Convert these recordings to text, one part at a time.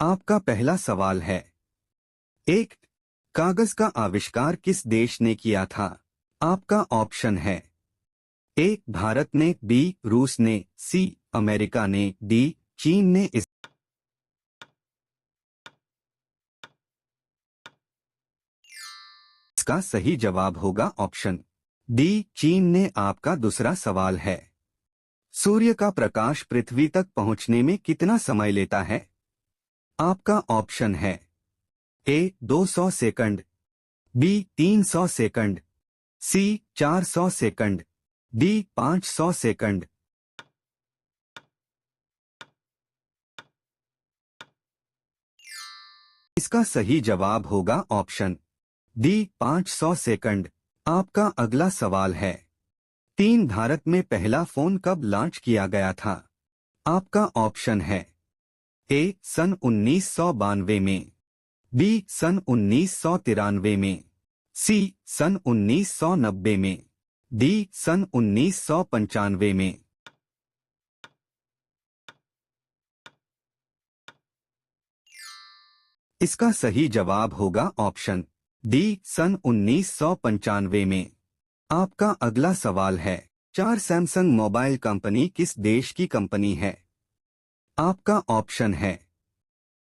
आपका पहला सवाल है। एक, कागज का आविष्कार किस देश ने किया था? आपका ऑप्शन है। ए भारत ने, बी रूस ने, सी अमेरिका ने, डी चीन ने। इसका सही जवाब होगा ऑप्शन डी चीन ने। आपका दूसरा सवाल है। सूर्य का प्रकाश पृथ्वी तक पहुंचने में कितना समय लेता है? आपका ऑप्शन है। ए 200 सेकंड, बी 300 सेकंड, सी 400 सेकंड, डी 500 सेकंड। इसका सही जवाब होगा ऑप्शन डी 500 सेकंड। आपका अगला सवाल है। भारत में पहला फोन कब लॉन्च किया गया था? आपका ऑप्शन है। ए सन 1992 में, बी सन 1993 में, सी सन 1990 में, डी सन 1995 में। इसका सही जवाब होगा ऑप्शन डी सन 1995 में। आपका अगला सवाल है। सैमसंग मोबाइल कंपनी किस देश की कंपनी है? आपका ऑप्शन है।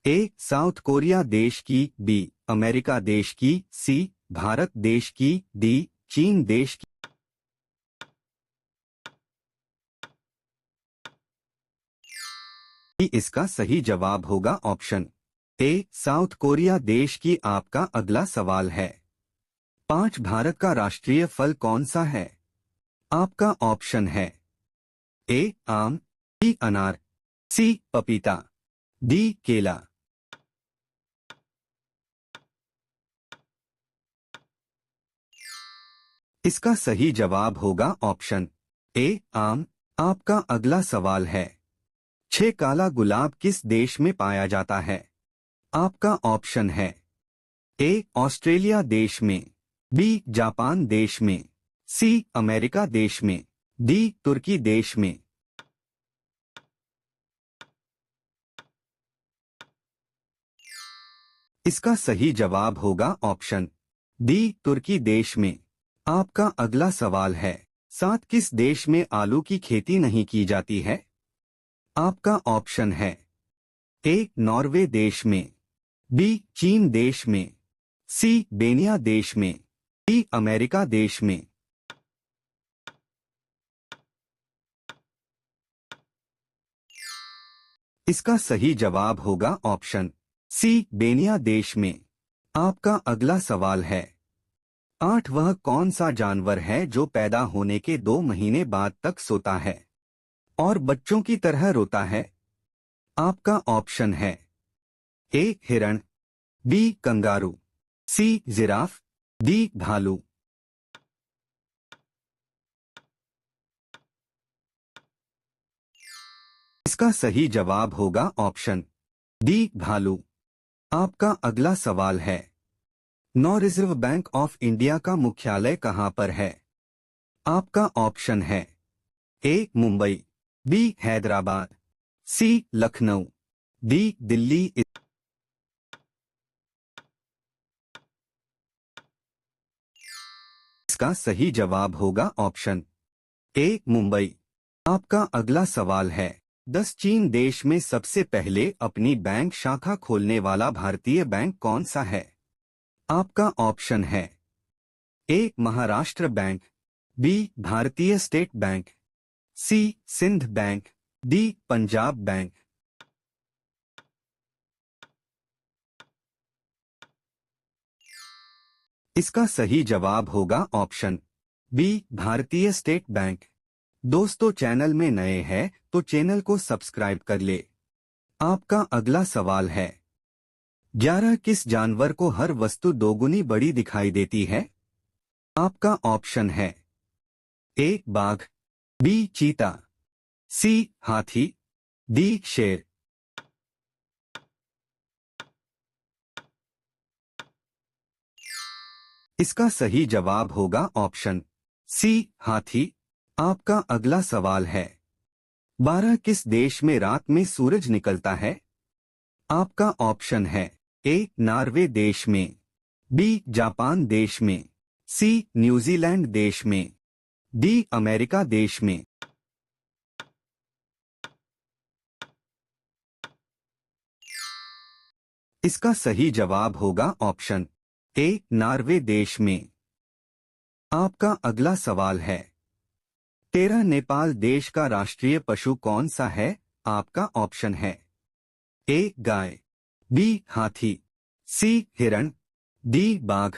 ए साउथ कोरिया देश की, बी अमेरिका देश की, सी भारत देश की, डी चीन देश की। इसका सही जवाब होगा ऑप्शन ए साउथ कोरिया देश की। आपका अगला सवाल है। भारत का राष्ट्रीय फल कौन सा है? आपका ऑप्शन है। ए आम, बी अनार, सी पपीता, डी केला। इसका सही जवाब होगा ऑप्शन ए आम। आपका अगला सवाल है। काला गुलाब किस देश में पाया जाता है? आपका ऑप्शन है। ए ऑस्ट्रेलिया देश में, बी जापान देश में, सी अमेरिका देश में, डी तुर्की देश में। इसका सही जवाब होगा ऑप्शन डी तुर्की देश में। आपका अगला सवाल है। किस देश में आलू की खेती नहीं की जाती है? आपका ऑप्शन है। ए नॉर्वे देश में, बी चीन देश में, सी बेनिया देश में, डी अमेरिका देश में। इसका सही जवाब होगा ऑप्शन सी बेनिया देश में। आपका अगला सवाल है। वह कौन सा जानवर है जो पैदा होने के 2 महीने बाद तक सोता है और बच्चों की तरह रोता है? आपका ऑप्शन है। ए हिरण, B kangaroo, C giraffe, D भालू। इसका सही जवाब होगा ऑप्शन डी भालू। आपका अगला सवाल है। रिजर्व बैंक ऑफ इंडिया का मुख्यालय कहां पर है? आपका ऑप्शन है। ए मुंबई, बी हैदराबाद, सी लखनऊ, डी दिल्ली। इसका सही जवाब होगा ऑप्शन ए मुंबई। आपका अगला सवाल है। चीन देश में सबसे पहले अपनी बैंक शाखा खोलने वाला भारतीय बैंक कौन सा है? आपका ऑप्शन है। A Maharashtra bank, B Bharatiya State Bank, C Sindh bank, D Punjab bank. इसका सही जवाब होगा option B Bharatiya State Bank. दोस्तों, चैनल में नए हैं तो चैनल को सब्सक्राइब कर ले। आपका अगला सवाल है। 11 किस जानवर को हर वस्तु दोगुनी बड़ी दिखाई देती है? आपका ऑप्शन है। ए बाघ, बी चीता, सी हाथी, डी शेर। इसका सही जवाब होगा ऑप्शन सी हाथी। आपका अगला सवाल है। 12 किस देश में रात में सूरज निकलता है? आपका ऑप्शन है ए नॉर्वे देश में, बी जापान देश में, सी न्यूजीलैंड देश में, डी अमेरिका देश में। इसका सही जवाब होगा ऑप्शन ए नॉर्वे देश में। आपका अगला सवाल है, नेपाल देश का राष्ट्रीय पशु कौन सा है? आपका ऑप्शन है ए गाय, बी हाथी, सी हिरण, डी बाघ।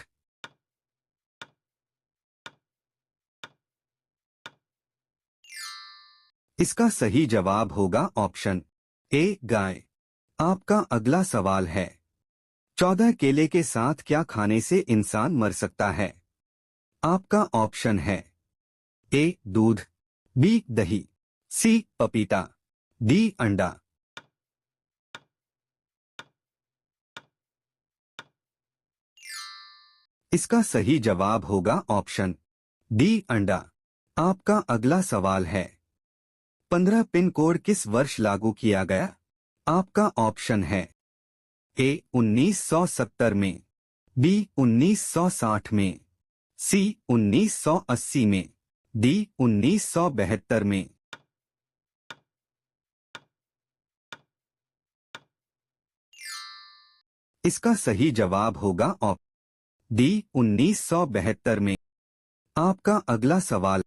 इसका सही जवाब होगा ऑप्शन ए गाय। आपका अगला सवाल है, 14 केले के साथ क्या खाने से इंसान मर सकता है? आपका ऑप्शन है ए दूध, बी दही, सी पपीता, डी अंडा। इसका सही जवाब होगा ऑप्शन डी अंडा। आपका अगला सवाल है, 15 पिन कोड किस वर्ष लागू किया गया? आपका ऑप्शन है ए 1970 में, बी 1960 में, सी 1980 में, डी 1972 में। इसका सही जवाब होगा ऑप्शन डी 1972 में। आपका अगला सवाल,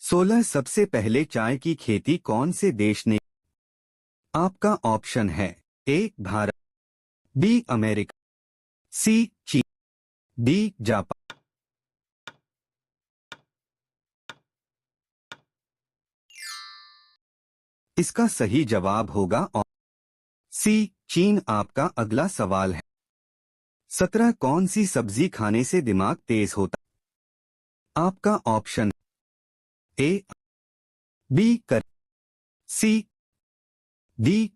16 सबसे पहले चाय की खेती कौन से देश ने? आपका ऑप्शन है ए भारत, बी अमेरिका, सी चीन, डी जापान। इसका सही जवाब होगा सी चीन। आपका अगला सवाल है, 17 कौन सी सब्जी खाने से दिमाग तेज होता? आपका ऑप्शन ए बी कर, सी डी।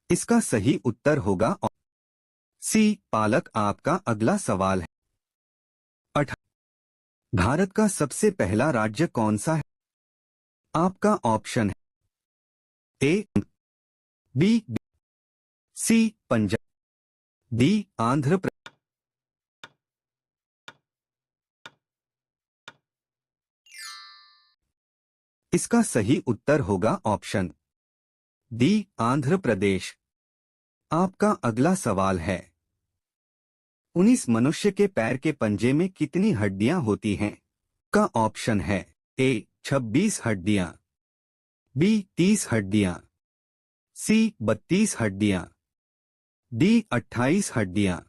इसका सही उत्तर होगा सी पालक। आपका अगला सवाल है, 18 भारत का सबसे पहला राज्य कौन सा है? आपका ऑप्शन है A B C Punjab, D Andhra Pradesh. इसका सही उत्तर होगा ऑप्शन डी आंध्र प्रदेश। आपका अगला सवाल है, 19 मनुष्य के पैर के पंजे में कितनी हड्डियां होती हैं? का ऑप्शन है ए 26 हड्डियां, बी 30 हड्डियां, सी 32 हड्डियां, डी 28 हड्डियां।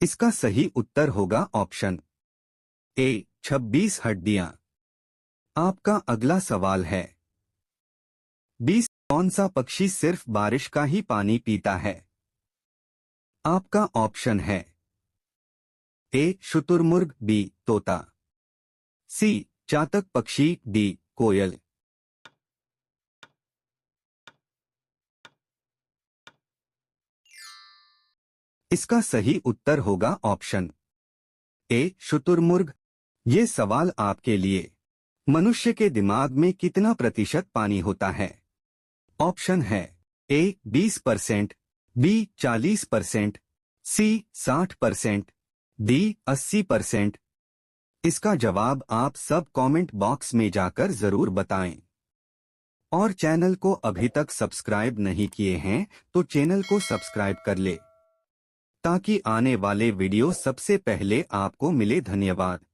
इसका सही उत्तर होगा ऑप्शन ए 26 हड्डियां। आपका अगला सवाल है, 20 कौन सा पक्षी सिर्फ बारिश का ही पानी पीता है? आपका ऑप्शन है ए शुतुरमुर्ग, बी तोता, सी चातक पक्षी, डी कोयल। इसका सही उत्तर होगा ऑप्शन ए शुतुरमुर्ग। ये सवाल आपके लिए, मनुष्य के दिमाग में कितना प्रतिशत पानी होता है? ऑप्शन है ए 20%, बी 40%, सी 60%, डी 80%। इसका जवाब आप सब कमेंट बॉक्स में जाकर जरूर बताएं। और चैनल को अभी तक सब्सक्राइब नहीं किए हैं तो चैनल को सब्सक्राइब कर ले, ताकि आने वाले वीडियो सबसे पहले आपको मिले। धन्यवाद।